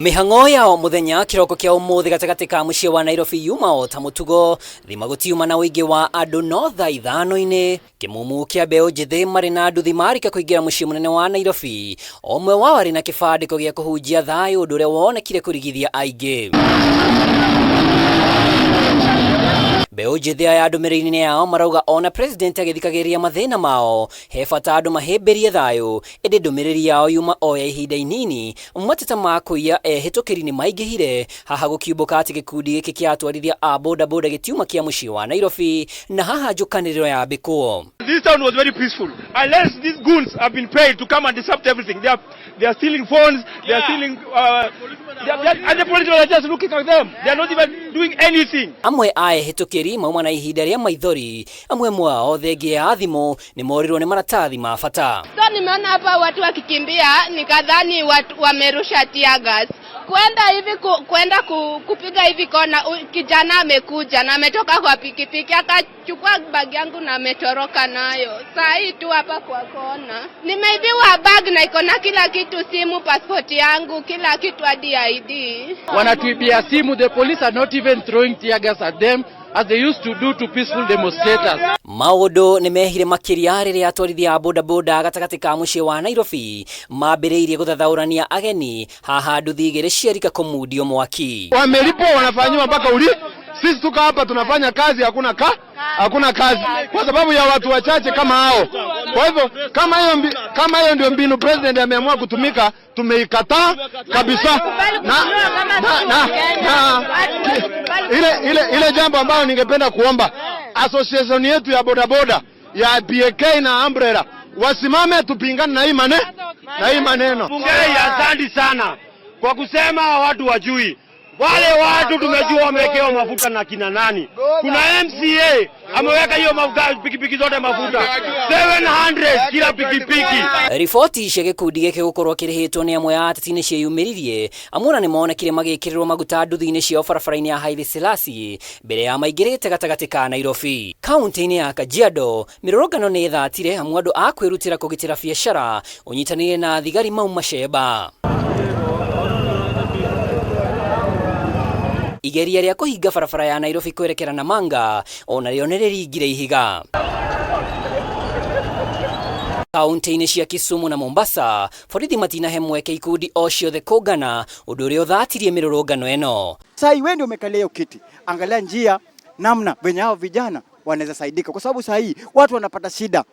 Mihang'o yao muthenya kiroko kia umuthi gatagati ka mucii wa Nairobi yuma o ta mutugo thima gutiuma na wingi wa andu no thaa ithano-ini kimumu kia mbeu njithi mari na nduthi marika kuingira mucii munene wa Nairobi omwe wao ari na kibandiko gia kuhunjia thayu undu uria wonekire kurigithia aingi. Mbeu njithi ya ndumiriri-ini yao marauga ona president agithikagiria mathina mao he bata andu mahimbirie thayu indi ndumiriri yao yuma oya ihinda inini mateta ma kuiya ehitukiri ni maigihire haha gukiumbuka ati gikundi giki kia atwarithia a boda gitiuma kia mucii wa Nairobi na haha njukaniriro ya bikuo. This town was very peaceful unless these goons have been paid to come and disrupt everything. They are stealing phones, they are stealing and the police are just looking at them. They are not even doing anything. Amwe ae hitukiri mauma na ihinda ria maithori amwe mwao thengia ya thimu ni morirwo ni maratathi ma bata. So nimeona hapa watu wakikimbia nikadhani watu wamerusha tear gas. Kwenda kupiga hivi kona kijana amekuja na ametoka kwa pikipiki akachukua bag yangu na ametoroka nayo. Saa hii tu hapa kwa kona. Nimeibiwa bag na iko na kila kitu, simu, passport yangu, kila kitu hadi ID. Wanatuibia simu. The police are not even throwing tear gas at them as they used to do to peaceful demonstrators. Maundu ni mehire makiria riria atwarithia boda gatagati ka mucii wa Nairobi mambiriirie guthathaurania ageni haha nduthi igiri ciarika kumudio mwaki. Wamelipwa wanafanywa mpaka uli. Sisi tuko hapa tunafanya kazi, hakuna kazi kwa sababu ya watu wachache kama hao. Kwa hivyo kama hiyo ndio mbinu president ameamua kutumika, tumeikataa kabisa. Ile jambo ambalo ningependa kuomba association yetu ya boda ya BK na umbrella wasimame tupingane na hii maneno. Bungei, asante sana kwa kusema watu wajui. Wale watu tumejua wamewekewa mafuta na kina nani. Kuna MCA ameweka hiyo mafuta, pikipiki zote mafuta 700 kila pikipiki. Riboti cia gikundi giki gukorwo kirihitwo ni amwe ateti-ini cieyumiririe amuna ni monekire magikirirwo maguta nduthi-ini ciao barabara-ini ya Haile Selassie mbere ya maingirite gatagati ka Nairobi. Kaunti-ini ya Kajiado mirurungano ni thatire amwe andu a kwirutira kugitira biashara unyitanire na thigari mau macemba. Igeria ria kuhinga barabara ya Nairobi kwerekera Namanga ona rĩo nĩ rĩringire ihiga. Kaunti-ini cia Kisumu na Mombasa borithi matinahe mweke ikundi o ciothe kũngana ũndũ ũrĩa ũthatirie mĩrũrũngano ĩno. Sasa wewe ndio umekalia kiti, angalia njia namna venye hao vijana wanaweza saidika kwa sababu sasa hii watu wanapata shida.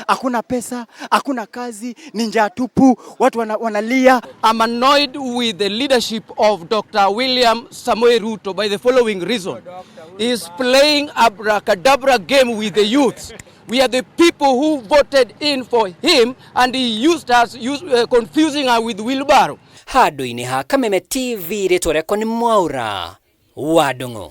Hakuna pesa, hakuna kazi, ni njaa tupu, watu wanalia. I'm annoyed with the leadership of Dr. William Samoei Ruto by the following reason. He is playing abracadabra game with the youths. We are the people who voted in for him and he used us, confusing us with wheelbarrow. Handũ-inĩ ha Kameme TV rĩtwa rĩakwa nĩ Mwaura wa Ndung'u.